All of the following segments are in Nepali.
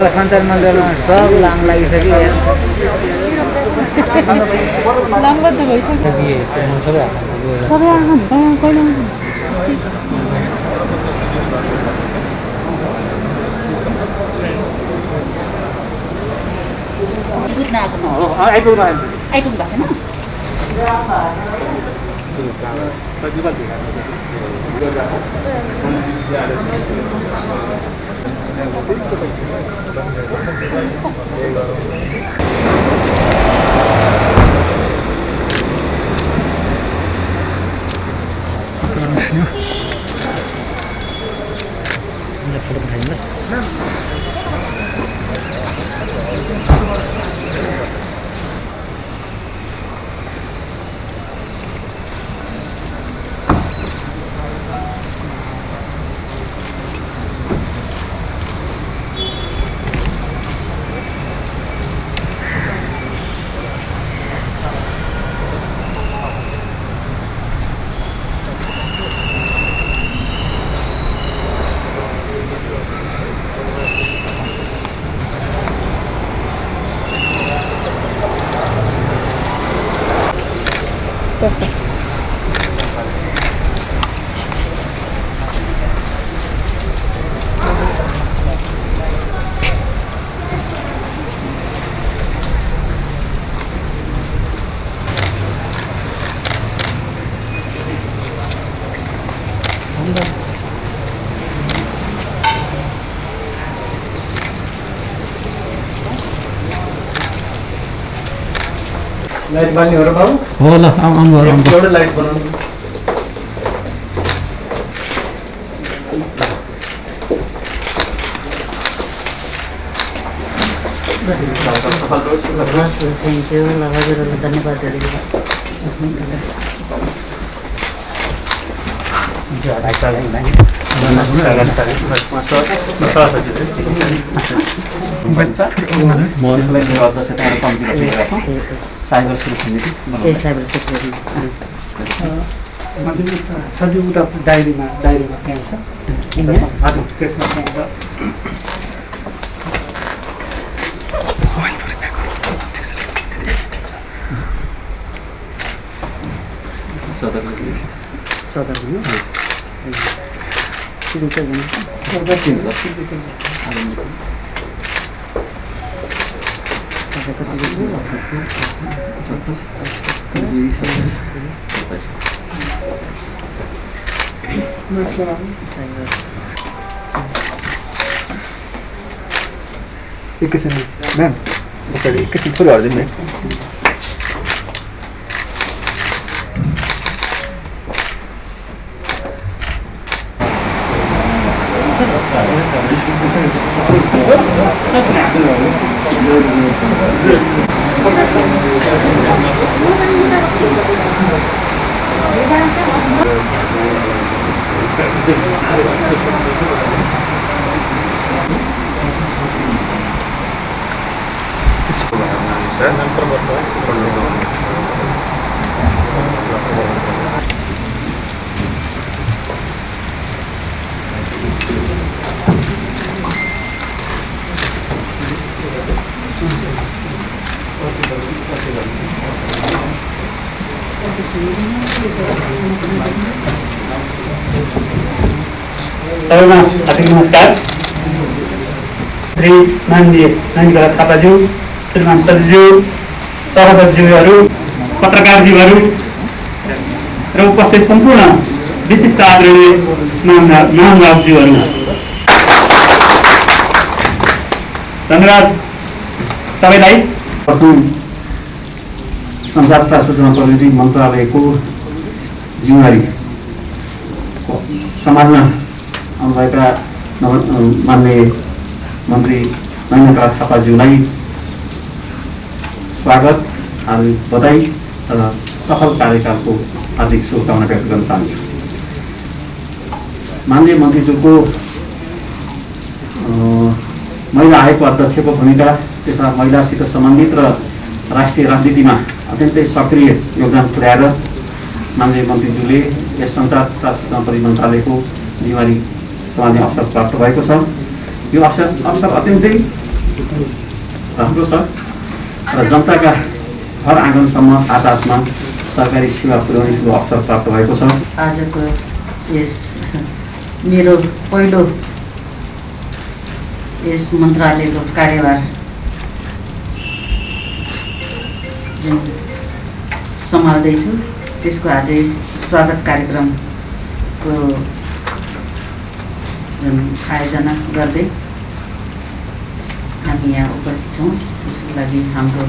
सञ्चार मन्त्रालयमा सब लाम लागिसक्यो लामबद्ध भइसक्यो सबै आँखा कहिले आइपुग्नु भएको लाइट बाल्ने हो र बाबु हो ल आउनु एउटा लाइट बनाउनु थ्याङ्क यू ल हजुरहरूलाई धन्यवादहरू साइबर सेक्युरिटी सजिलो उता डायरीमा त्यहाँ छ हजुर त्यसमा त्यहाँ एकैछिन म्याम पछाडि एकैछिन थोरै हरिदिनु है सबैमा हार्दिक नमस्कार। श्री माननीय नयनकला थापाज्यू, श्रीमान सचिवज्यू, सभासदज्यूहरू, पत्रकारज्यूहरू र उपस्थित सम्पूर्ण विशिष्ट आदरणीय महानुभावज्यूहरू, धन्यवाद सबैलाई। संचार तथा सूचना प्रविधि मन्त्रालयको जिम्मेवारी सम्हाल्न आउनुभएका माननीय मन्त्री नयनकला थापाज्यूलाई स्वागत, हार्दिक बधाई र सफल कार्यकालको हार्दिक शुभकामना व्यक्त गर्न चाहन्छु। माननीय मन्त्रीज्यूको महिला आयोगको अध्यक्षको भूमिका तथा महिलासित सम्बन्धित र राष्ट्रिय राजनीतिमा अत्यन्तै सक्रिय योगदान पुर्याएर माननीय मन्त्रीज्यूले यस संचार तथा सूचना प्रविधि मन्त्रालयको जिम्मेवारी सम्हाल्ने अवसर प्राप्त भएको छ। यो अवसर अत्यन्तै राम्रो छ र जनताका हर आँगनसम्म आतातमा सरकारी सेवा पुर्याउने अवसर प्राप्त भएको छ। आजको यस मेरो पहिलो यस मन्त्रालयको कार्यभार जुन सम्हाल्दैछु त्यसको आज स्वागत कार्यक्रमको जुन आयोजना गर्दै हामी यहाँ उपस्थित छौँ। त्यसको लागि हाम्रो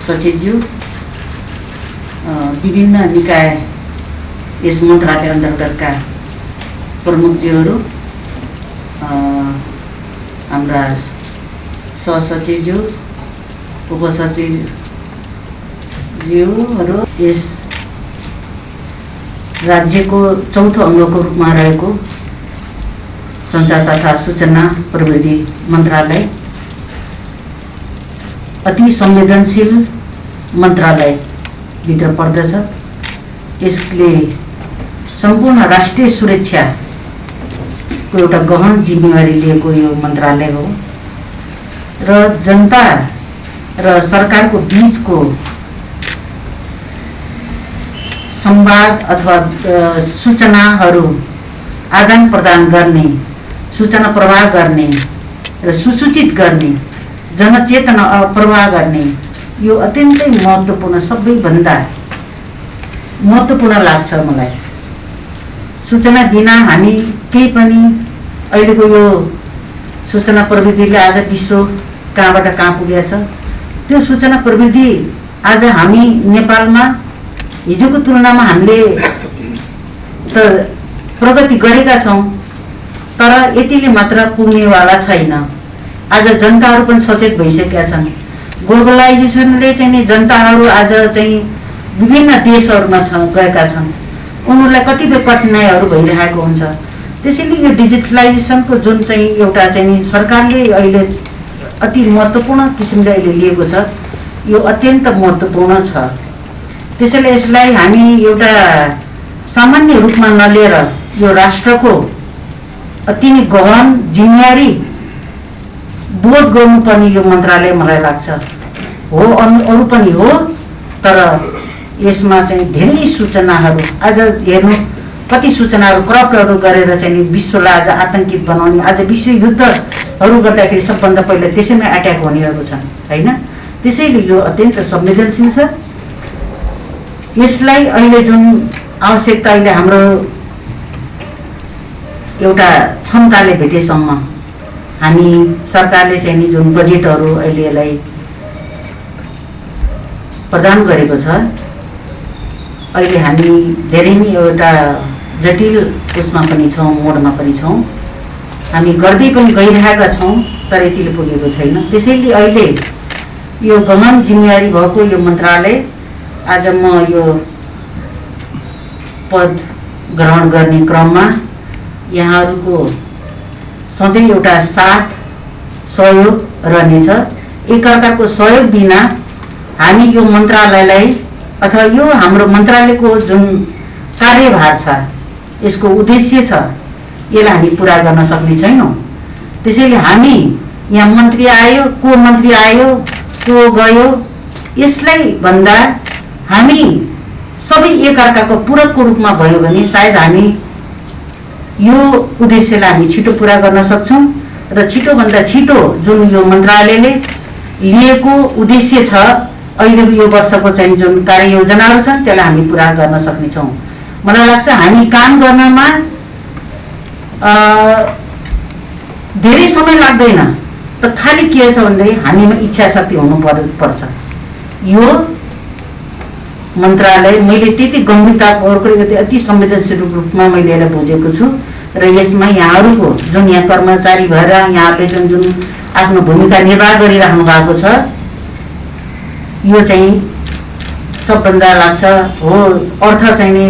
सचिवज्यू, विभिन्न निकाय यस मन्त्रालय अन्तर्गतका प्रमुखज्यूहरू, हाम्रा सहसचिवज्यू, उपसचिवज्यूहरू, यस राज्यको चौथो अङ्गको रूपमा रहेको सञ्चार तथा सूचना प्रविधि मन्त्रालय अति संवेदनशील मन्त्रालयभित्र पर्दछ। यसले सम्पूर्ण राष्ट्रिय सुरक्षाको एउटा गहन जिम्मेवारी लिएको यो मन्त्रालय हो र जनता र सरकारको बीचको संवाद अथवा सूचनाहरू आदान प्रदान गर्ने, सूचना प्रवाह गर्ने र सुसूचित गर्ने, जनचेतना प्रवाह गर्ने यो अत्यन्तै महत्त्वपूर्ण, सबैभन्दा महत्त्वपूर्ण लाग्छ मलाई। सूचना बिना हामी केही पनि, अहिलेको यो सूचना प्रविधिले आज विश्व कहाँबाट कहाँ पुगेछ, त्यो सूचना प्रविधि आज हामी नेपालमा हिजोको तुलनामा हामीले त प्रगति गरेका छौँ, तर यतिले मात्र पुग्नेवाला छैन। आज जनताहरू पनि सचेत भइसकेका छन्। ग्लोबलाइजेसनले चाहिँ नि जनताहरू आज चाहिँ विभिन्न देशहरूमा गएका छन्, उनीहरूलाई कतिपय कठिनाइहरू भइरहेको हुन्छ। त्यसैले यो डिजिटलाइजेसनको जुन चाहिँ एउटा चाहिँ नि सरकारले अहिले अति महत्त्वपूर्ण किसिमले अहिले लिएको छ, यो अत्यन्त महत्त्वपूर्ण छ। त्यसैले यसलाई हामी एउटा सामान्य रूपमा नलिएर यो राष्ट्रको अति नै गहन जिम्मेवारी बोध गर्नुपर्ने यो मन्त्रालय मलाई लाग्छ। हो, अरू पनि हो, तर यसमा चाहिँ धेरै सूचनाहरू आज हेर्नु, कति सूचनाहरू करप्टहरू गरेर चाहिँ विश्वलाई आज आतंकित बनाउने, आज विश्व युद्धहरू गर्दाखेरि सबभन्दा पहिला त्यसैमा एट्याक हुनेहरू छन् होइन। त्यसैले यो अत्यन्त संवेदनशील छ। यसलाई अहिले जुन आवश्यकता अहिले हाम्रो एउटा क्षमताले भेटेसम्म हामी सरकारले चाहिँ नि जुन बजेटहरू अहिले यसलाई प्रदान गरेको छ, अहिले हामी धेरै नै एउटा जटिल उसमा पनि छौँ, मोडमा पनि छौँ। हामी गर्दै पनि गइरहेका छौँ, तर यतिले पुगेको छैन। त्यसैले अहिले यो गहन जिम्मेवारी भएको यो मन्त्रालय, आज म यो पद ग्रहण गर्ने क्रममा यहाँहरूको सधैँ एउटा साथ सहयोग रहनेछ। एकअर्काको सहयोग बिना हामी यो मन्त्रालयलाई अथवा यो हाम्रो मन्त्रालयको जुन कार्यभार छ, यसको उद्देश्य छ, यसलाई हामी पुरा गर्न सक्ने छैनौँ। त्यसैले हामी यहाँ मन्त्री आयो, को मन्त्री आयो, को गयो, यसलाई भन्दा हामी सबै एकअर्काको पूरकको रूपमा भयो भने सायद हामी यो उद्देश्यलाई हामी छिटो पुरा गर्न सक्छौँ र छिटोभन्दा छिटो जुन यो मन्त्रालयले लिएको उद्देश्य छ, अहिलेको यो वर्षको चाहिँ जुन कार्ययोजनाहरू छन् त्यसलाई हामी पुरा गर्न सक्नेछौँ। मलाई लाग्छ हामी काम गर्नमा धेरै समय लाग्दैन, त खालि के छ भन्दै हामीमा इच्छा शक्ति हुनु पर्छ। यो मन्त्रालय मैले त्यति गम्भीरतापूर्वक अति संवेदनशील रूपमा मैले यसलाई बुझेको छु र यसमा यहाँहरूको जुन यहाँ कर्मचारी भएर यहाँले जुन आफ्नो भूमिका निर्वाह गरिराख्नु भएको छ, यो चाहिँ सबभन्दा लाग्छ हो अर्थ चाहिँ नि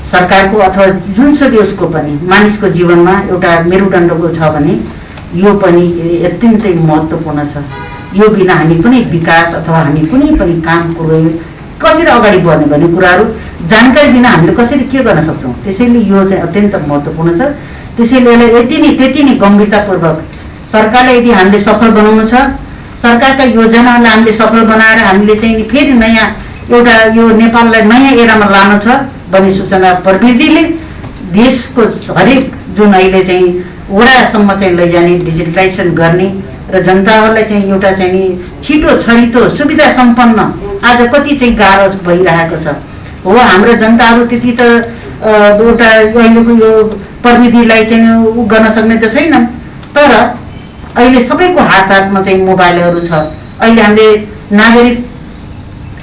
सरकारको अथवा जुनसुकै उसको पनि मानिसको जीवनमा एउटा मेरुदण्डको छ भने यो पनि अत्यन्तै महत्त्वपूर्ण छ। यो बिना हामी कुनै विकास अथवा हामी कुनै पनि काम कुरो कसरी अगाडि बढ्ने भन्ने कुराहरू जानकारी बिना हामीले कसरी के गर्न सक्छौँ। त्यसैले यो चाहिँ अत्यन्त महत्त्वपूर्ण छ। त्यसैले यसलाई त्यति नै गम्भीरतापूर्वक सरकारले यदि हामीले सफल बनाउनु छ, सरकारका योजनाहरूलाई हामीले सफल बनाएर हामीले चाहिँ फेरि नयाँ एउटा यो नेपाललाई नयाँ एरामा लानु छ भन्ने सूचना प्रविधिले देशको हरेक जुन अहिले चाहिँ वडासम्म चाहिँ लैजाने, डिजिटलाइजेसन गर्ने र जनताहरूलाई चाहिँ एउटा चाहिँ नि छिटो छरितो सुविधा सम्पन्न आज कति चाहिँ गाह्रो भइरहेको छ। हो, हाम्रो जनताहरू त्यति त एउटा अहिलेको यो प्रविधिलाई चाहिँ उ गर्न सक्ने त छैनन्, तर अहिले सबैको हातमा चाहिँ मोबाइलहरू छ। अहिले हामीले नागरिक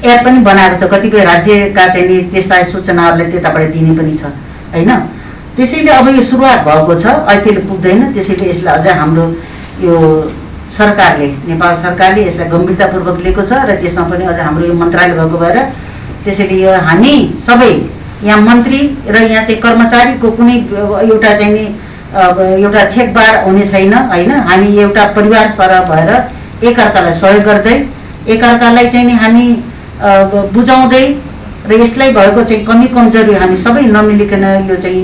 एप पनि बनाएको छ, कतिपय राज्यका चाहिँ नि त्यस्ता सूचनाहरूलाई त्यताबाट दिने पनि छ होइन। त्यसैले अब यो सुरुवात भएको छ, अहिले पुग्दैन। त्यसैले यसलाई अझ हाम्रो यो सरकारले, नेपाल सरकारले यसलाई गम्भीरतापूर्वक लिएको छ र त्यसमा पनि अझ हाम्रो यो मन्त्रालय भएको भएर त्यसैले यो हामी सबै यहाँ मन्त्री र यहाँ चाहिँ कर्मचारीको कुनै एउटा चाहिँ नि एउटा छेकबार हुने छैन होइन। हामी एउटा परिवार सरह भएर एकअर्कालाई सहयोग गर्दै एकअर्कालाई चाहिँ नि हामी बुझाउँदै र यसलाई भएको चाहिँ कमी कमजोरी हामी सबै नमिलिकन यो चाहिँ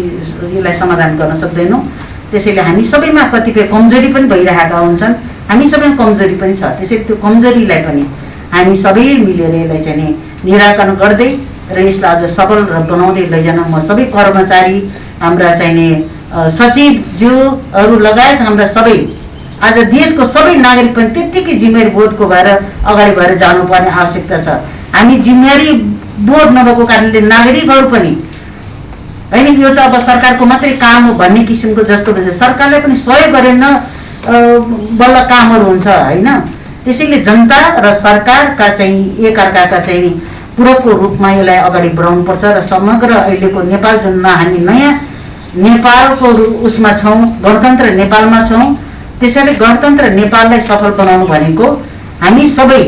यसलाई समाधान गर्न सक्दैनौँ। त्यसैले हामी सबैमा कतिपय कमजोरी पनि भइरहेका हुन्छन्, हामी सबैमा कमजोरी पनि छ। त्यसैले त्यो कमजोरीलाई पनि हामी सबै मिलेर यसलाई चाहिँ नि निराकरण गर्दै र यसलाई अझ सफल बनाउँदै लैजान म सबै कर्मचारी, हाम्रा चाहिँ नि सचिवज्यूहरू लगायत हाम्रा सबै आज देशको सबै नागरिक पनि त्यत्तिकै जिम्मेवारी बोधको भएर अगाडि भएर जानुपर्ने आवश्यकता छ। हामी जिम्मेवारी बोध नभएको कारणले नागरिकहरू पनि होइन, यो त अब सरकारको मात्रै काम हो भन्ने किसिमको जस्तो भन्छ। सरकारलाई पनि सहयोग गरेन बल्ल कामहरू हुन्छ होइन। त्यसैले जनता र सरकारका चाहिँ एकअर्काका चाहिँ पूरकको रूपमा यसलाई अगाडि बढाउनुपर्छ र समग्र अहिलेको नेपाल जुन हामी नयाँ नेपालको उसमा छौँ, गणतन्त्र नेपालमा छौँ। त्यसैले गणतन्त्र नेपाललाई सफल बनाउनु भनेको हामी सबै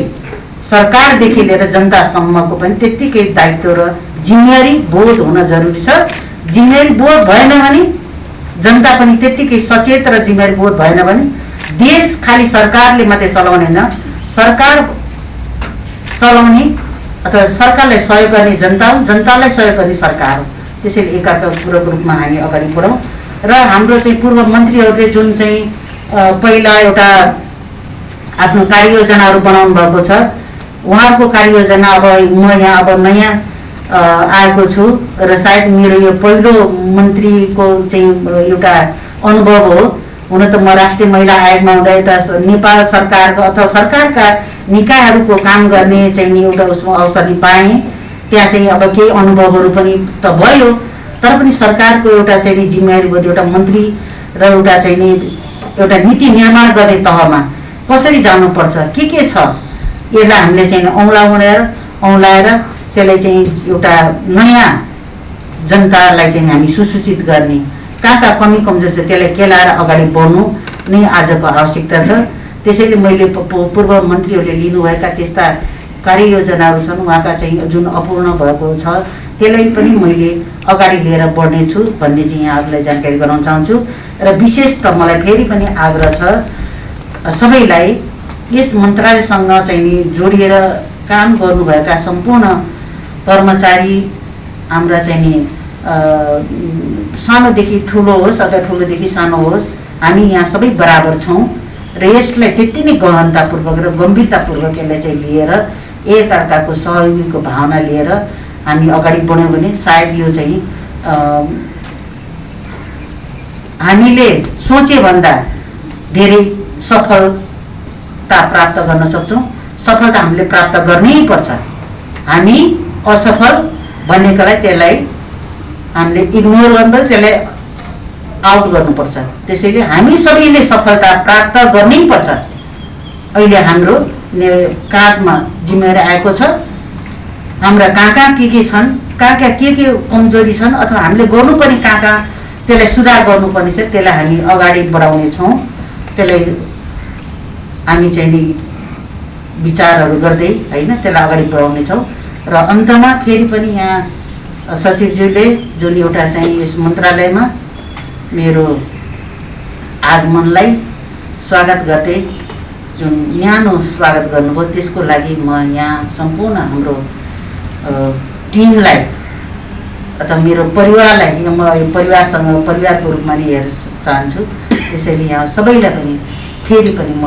सरकारदेखि लिएर जनतासम्मको पनि त्यत्तिकै दायित्व र जिम्मेवारी बोध हुन जरुरी छ। जिम्मेवारी बोध भएन भने जनता पनि त्यत्तिकै सचेत र जिम्मेवारी बोध भएन भने देश खालि सरकारले मात्रै चलाउने होइन, सरकार चलाउने अथवा सरकारलाई सहयोग गर्ने जनता हो, जनतालाई सहयोग गर्ने सरकार हो। त्यसैले एकअर्काको पूरक रूपमा हामी अगाडि बढौँ र हाम्रो चाहिँ पूर्व मन्त्रीहरूले जुन चाहिँ पहिला एउटा आफ्नो कार्ययोजनाहरू बनाउनु भएको छ, उहाँहरूको कार्ययोजना अब म यहाँ अब नयाँ आएको छु र सायद मेरो यो पहिलो मन्त्रीको चाहिँ एउटा अनुभव हो। हुन त म राष्ट्रिय महिला आयोगमा हुँदा एउटा नेपाल सरकारको अथवा सरकारका निकायहरूको काम गर्ने चाहिँ नि एउटा उसमा अवसर नि पाएँ। त्यहाँ चाहिँ अब केही अनुभवहरू पनि त भयो, तर पनि सरकारको एउटा चाहिँ नि जिम्मेवारी भयो, एउटा मन्त्री र एउटा चाहिँ नि एउटा नीति निर्माण गर्ने तहमा कसरी जानुपर्छ, के छ, यसलाई हामीले चाहिँ औँलाएर त्यसलाई चाहिँ एउटा नयाँ जनतालाई चाहिँ हामी सुसूचित गर्ने, कहाँ कमी कमजोर छ त्यसलाई केलाएर अगाडि बढ्नु नै आजको आवश्यकता छ। त्यसैले मैले पूर्व मन्त्रीहरूले लिनुभएका त्यस्ता कार्ययोजनाहरू छन्, उहाँका चाहिँ जुन अपूर्ण भएको छ त्यसलाई पनि मैले अगाडि लिएर बढ्नेछु भन्ने चाहिँ यहाँहरूलाई जानकारी गराउन चाहन्छु। र विशेष त मलाई फेरि पनि आग्रह छ सबैलाई, यस मन्त्रालयसँग चाहिँ नि जोडिएर काम गर्नुभएका सम्पूर्ण कर्मचारी हाम्रा चाहिँ नि सानोदेखि ठुलो होस् अथवा ठुलोदेखि सानो होस्, हामी यहाँ सबै बराबर छौँ र यसलाई त्यति नै गहनतापूर्वक र गम्भीरतापूर्वक यसलाई चाहिँ लिएर एकअर्काको सहयोगीको भावना लिएर हामी अगाडि बढ्यौँ भने सायद यो चाहिँ हामीले सोचे भन्दा धेरै सफलता प्राप्त गर्न सक्छौँ। सफलता हामीले प्राप्त गर्नै पर्छ, हामी असफल भन्नेकोलाई त्यसलाई हामीले इग्नोर गर्नुपर्छ, त्यसलाई आउट गर्नुपर्छ। त्यसैले हामी सबैले सफलता प्राप्त गर्नै पर्छ। अहिले हाम्रो काँधमा जिम्मेवारी आएको छ, हाम्रा कहाँ के छन्, कहाँ के कमजोरी छन् अथवा हामीले गर्नुपर्ने कहाँ त्यसलाई सुधार गर्नुपर्ने छ, त्यसलाई हामी अगाडि बढाउनेछौँ। त्यसलाई हामी चाहिँ नि विचारहरू गर्दै होइन त्यसलाई अगाडि बढाउनेछौँ। र अन्तमा फेरि पनि यहाँ सचिवज्यूले जुन एउटा चाहिँ यस मन्त्रालयमा मेरो आगमनलाई स्वागत गर्दै जुन न्यानो स्वागत गर्नुभयो त्यसको लागि म यहाँ सम्पूर्ण हाम्रो टिमलाई अथवा मेरो परिवारलाई, म परिवारसँग परिवारको रूपमा नि चाहन्छु। त्यसैले यहाँ सबैलाई पनि फेरि पनि म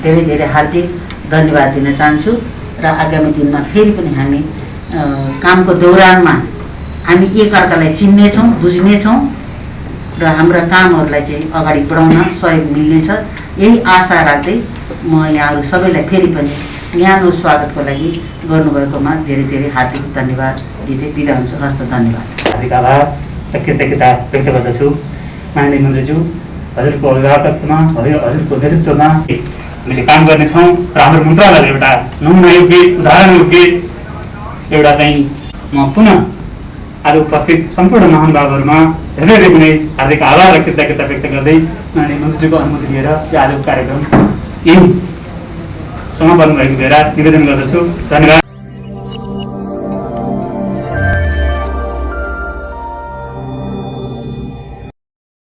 धेरै धेरै हार्दिक धन्यवाद दिन चाहन्छु र आगामी दिनमा फेरि पनि हामी कामको दौरानमा हामी एकअर्कालाई चिन्नेछौँ, बुझ्नेछौँ र हाम्रा कामहरूलाई चाहिँ अगाडि बढाउन सहयोग मिल्नेछ। यही आशा राख्दै म यहाँहरू सबैलाई फेरि पनि न्यानो स्वागतको लागि गर्नुभएकोमा धेरै धेरै हार्दिक धन्यवाद दिँदै बिदा हुन्छु। हस्त धन्यवाद। हार्दिक आभार र कृतज्ञता व्यक्त गर्दछु। माननीय मन्त्रीज्यू, हजुरको अभिभावकत्वमा हजुरको नेतृत्वमा हामीले काम गर्नेछौँ र हाम्रो मन्त्रालयलाई एउटा नमुना योग्य उदाहरण योग्य एउटा चाहिँ म पुनः आज उपस्थित सम्पूर्ण महानुभावहरूमा धेरै धेरै कुनै हार्दिक आभार र कृतज्ञता व्यक्त गर्दै माननीय मन्त्रीज्यूको अनुमति लिएर यो आजको कार्यक्रम यही समापन भएको भएर निवेदन गर्दछु। धन्यवाद।